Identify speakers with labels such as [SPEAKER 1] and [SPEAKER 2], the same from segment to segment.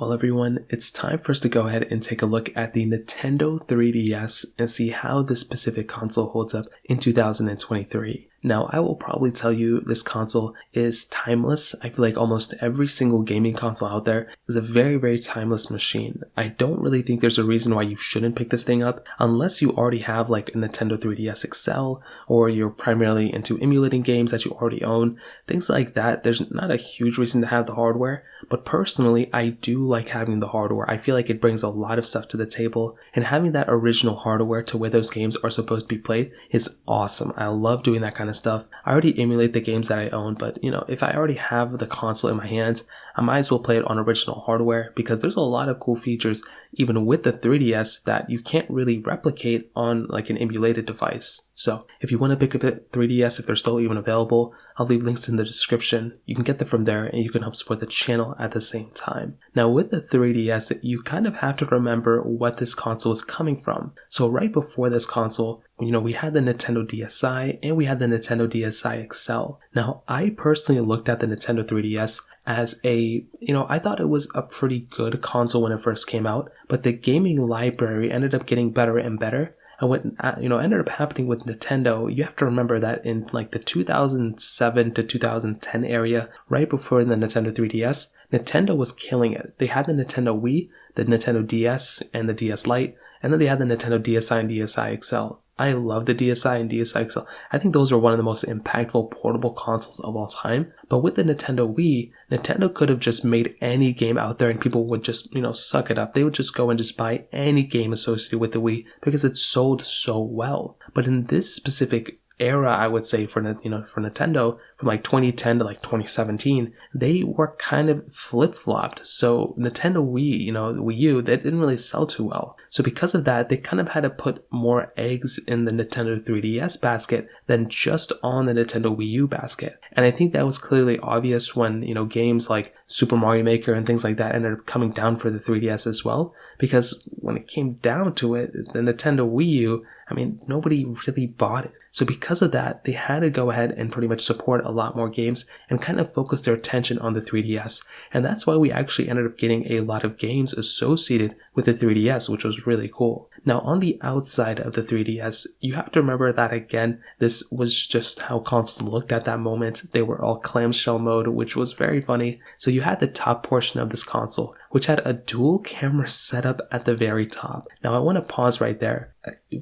[SPEAKER 1] Well, everyone, it's time for us to go ahead and take a look at the Nintendo 3DS and see how this specific console holds up in 2023. Now, I will probably tell you this console is timeless. I feel like almost every single gaming console out there is a very, very timeless machine. I don't really think there's a reason why you shouldn't pick this thing up unless you already have like a Nintendo 3DS XL or you're primarily into emulating games that you already own. Things like that, there's not a huge reason to have the hardware, but personally, I do like having the hardware. I feel like it brings a lot of stuff to the table, and having that original hardware to where those games are supposed to be played is awesome. I love doing that kind of stuff. I already emulate the games that I own, but if I already have the console in my hands, I might as well play it on original hardware because there's a lot of cool features even with the 3DS that you can't really replicate on like an emulated device. So if you want to pick up a 3DS, if they're still even available, I'll leave links in the description. You can get them from there and you can help support the channel at the same time. Now with the 3DS, you kind of have to remember what this console is coming from. So right before this console, we had the Nintendo DSi and we had the Nintendo DSi XL. Now I personally looked at the Nintendo 3DS as I thought it was a pretty good console when it first came out, but the gaming library ended up getting better and better. And what ended up happening with Nintendo, you have to remember that in like the 2007 to 2010 area, right before the Nintendo 3DS, Nintendo was killing it. They had the Nintendo Wii, the Nintendo DS, and the DS Lite, and then they had the Nintendo DSi and DSi XL. I love the DSi and DSi XL. I think those are one of the most impactful portable consoles of all time. But with the Nintendo Wii, Nintendo could have just made any game out there and people would just, suck it up. They would just go and just buy any game associated with the Wii because it sold so well. But in this specific era, I would say for Nintendo, from like 2010 to like 2017, they were kind of flip-flopped. So Nintendo Wii, the Wii U, they didn't really sell too well. So because of that, they kind of had to put more eggs in the Nintendo 3DS basket than just on the Nintendo Wii U basket. And I think that was clearly obvious when, games like Super Mario Maker and things like that ended up coming down for the 3DS as well. Because when it came down to it, the Nintendo Wii U, nobody really bought it. So because of that, they had to go ahead and pretty much support a lot more games and kind of focus their attention on the 3DS. And that's why we actually ended up getting a lot of games associated with the 3DS, which was really cool. Now on the outside of the 3DS, you have to remember that again, this was just how consoles looked at that moment. They were all clamshell mode, which was very funny. So you had the top portion of this console, which had a dual camera setup at the very top. Now I want to pause right there.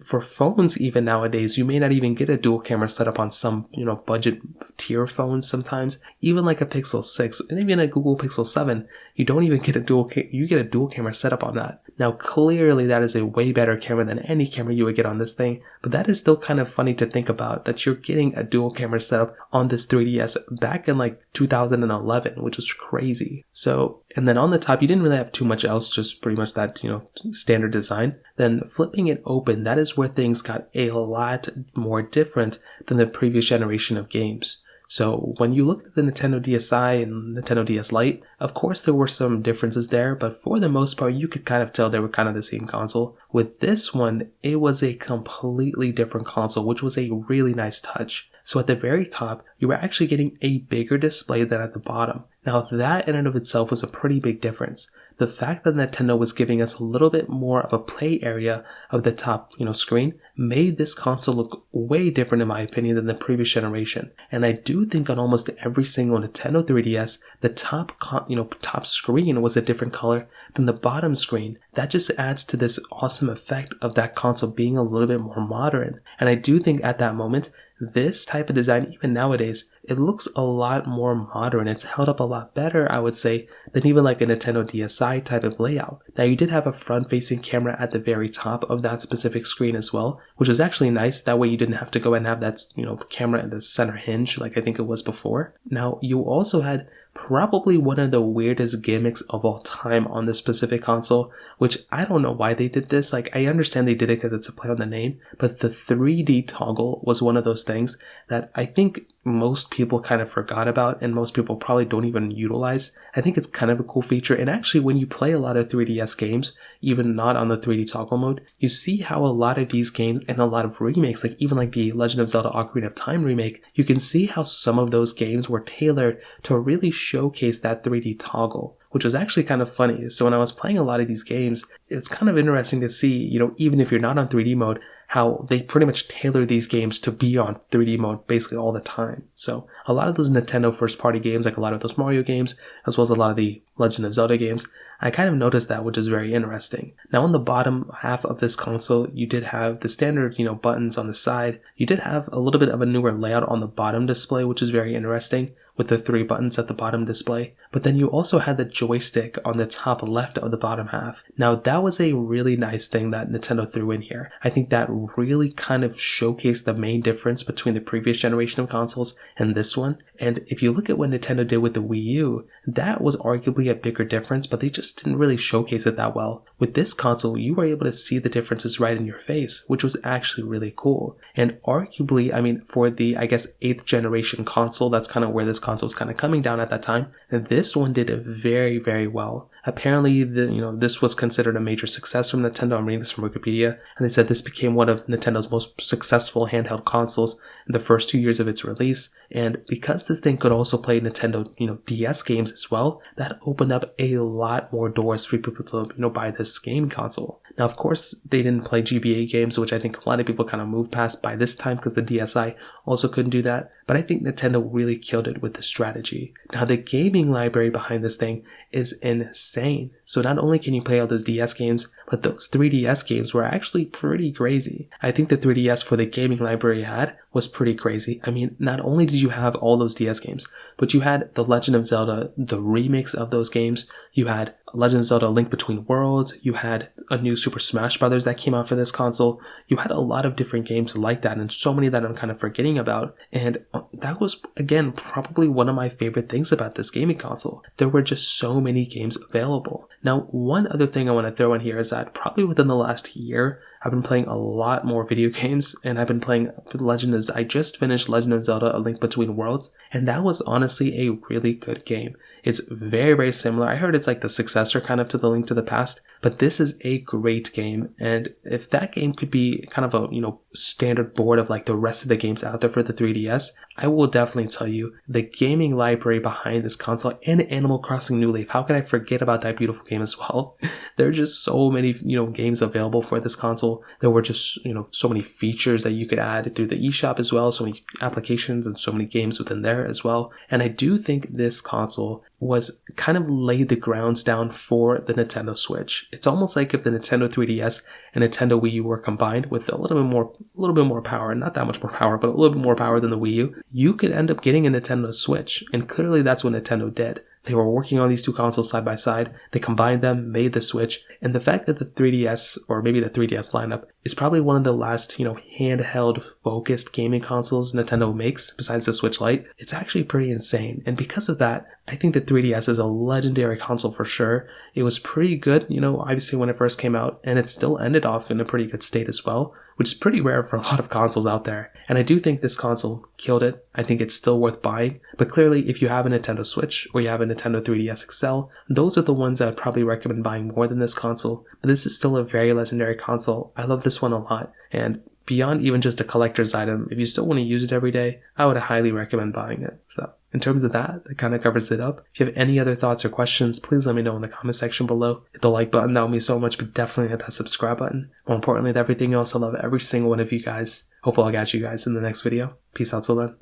[SPEAKER 1] For phones even nowadays, you may not even get a dual camera setup on some, budget tier phones sometimes, even like a Pixel 6 and even a Google Pixel 7, you don't even get you get a dual camera setup on that. Now clearly that is a way better camera than any camera you would get on this thing, but that is still kind of funny to think about that you're getting a dual camera setup on this 3DS back in like 2011, which was crazy. So, and then on the top, you didn't really have too much else, just pretty much that, standard design. Then flipping it open, that is where things got a lot more different than the previous generation of games. So when you look at the Nintendo DSi and Nintendo DS Lite, of course there were some differences there, but for the most part you could kind of tell they were kind of the same console. With this one, it was a completely different console, which was a really nice touch. So at the very top, you were actually getting a bigger display than at the bottom. Now that in and of itself was a pretty big difference. The fact that Nintendo was giving us a little bit more of a play area of the top, screen made this console look way different in my opinion than the previous generation. And I do think on almost every single Nintendo 3DS, the top screen was a different color than the bottom screen. That just adds to this awesome effect of that console being a little bit more modern. And I do think at that moment, this type of design, even nowadays, it looks a lot more modern. It's held up a lot better, I would say, than even like a Nintendo DSi type of layout. Now, you did have a front-facing camera at the very top of that specific screen as well, which was actually nice. That way you didn't have to go and have that, camera at the center hinge like I think it was before. Now, you also had probably one of the weirdest gimmicks of all time on this specific console, which I don't know why they did this. Like, I understand they did it because it's a play on the name, but the 3D toggle was one of those things that I think most people kind of forgot about and most people probably don't even utilize. I think it's kind of a cool feature, and actually when you play a lot of 3DS games, even not on the 3D toggle mode, you see how a lot of these games and a lot of remakes, like even like the Legend of Zelda Ocarina of Time remake, you can see how some of those games were tailored to really showcase that 3D toggle, which was actually kind of funny. So when I was playing a lot of these games, it's kind of interesting to see, even if you're not on 3D mode, how they pretty much tailor these games to be on 3D mode basically all the time. So a lot of those Nintendo first party games, like a lot of those Mario games, as well as a lot of the Legend of Zelda games, I kind of noticed that, which is very interesting. Now on the bottom half of this console, you did have the standard, buttons on the side. You did have a little bit of a newer layout on the bottom display, which is very interesting, with the 3 buttons at the bottom display. But then you also had the joystick on the top left of the bottom half. Now that was a really nice thing that Nintendo threw in here. I think that really kind of showcased the main difference between the previous generation of consoles and this one. And if you look at what Nintendo did with the Wii U, that was arguably a bigger difference, but they just didn't really showcase it that well. With this console, you were able to see the differences right in your face, which was actually really cool. And arguably, for the, 8th generation console, that's kind of where this console was kind of coming down at that time, and this one did it very, very well. Apparently, this was considered a major success from Nintendo. I'm reading this from Wikipedia, and they said this became one of Nintendo's most successful handheld consoles in the first 2 years of its release. And because this thing could also play Nintendo, DS games as well, that opened up a lot more doors for people to, buy this game console. Now, of course, they didn't play GBA games, which I think a lot of people kind of moved past by this time because the DSi also couldn't do that. But I think Nintendo really killed it with the strategy. Now, the gaming library behind this thing is insane. So not only can you play all those DS games, but those 3DS games were actually pretty crazy. I think the 3DS for the gaming library had was pretty crazy. Not only did you have all those DS games, but you had The Legend of Zelda, the remix of those games. You had Legend of Zelda: A Link Between Worlds. You had a new Super Smash Bros. That came out for this console. You had a lot of different games like that, and so many that I'm kind of forgetting about. And that was, again, probably one of my favorite things about this gaming console. There were just so many games available. Now, one other thing I want to throw in here is that probably within the last year, I've been playing a lot more video games, and I've been playing I just finished Legend of Zelda: A Link Between Worlds, and that was honestly a really good game. It's very, very similar. I heard it's like the successor kind of to The Link to the Past, but this is a great game. And if that game could be kind of a, standard board of like the rest of the games out there for the 3DS, I will definitely tell you the gaming library behind this console and Animal Crossing New Leaf. How could I forget about that beautiful game as well? There are just so many, games available for this console. There were just, so many features that you could add through the eShop as well. So many applications and so many games within there as well. And I do think this console was kind of laid the grounds down for the Nintendo Switch. It's almost like if the Nintendo 3DS and Nintendo Wii U were combined with a little bit more power, not that much more power, but a little bit more power than the Wii U, you could end up getting a Nintendo Switch. And clearly that's what Nintendo did. They were working on these two consoles side by side. They combined them, made the Switch. And the fact that the 3DS, or maybe the 3DS lineup, is probably one of the last, handheld focused gaming consoles Nintendo makes, besides the Switch Lite, it's actually pretty insane. And because of that, I think the 3DS is a legendary console for sure. It was pretty good, obviously when it first came out, and it still ended off in a pretty good state as well, which is pretty rare for a lot of consoles out there. And I do think this console killed it. I think it's still worth buying. But clearly, if you have a Nintendo Switch or you have a Nintendo 3DS XL, those are the ones I would probably recommend buying more than this console. But this is still a very legendary console. I love this one a lot. And beyond even just a collector's item, if you still want to use it every day, I would highly recommend buying it. So in terms of that kind of covers it up. If you have any other thoughts or questions, please let me know in the comment section below. Hit the like button, that would mean so much, but definitely hit that subscribe button. More importantly than everything else, I love every single one of you guys. Hopefully I'll catch you guys in the next video. Peace out till then.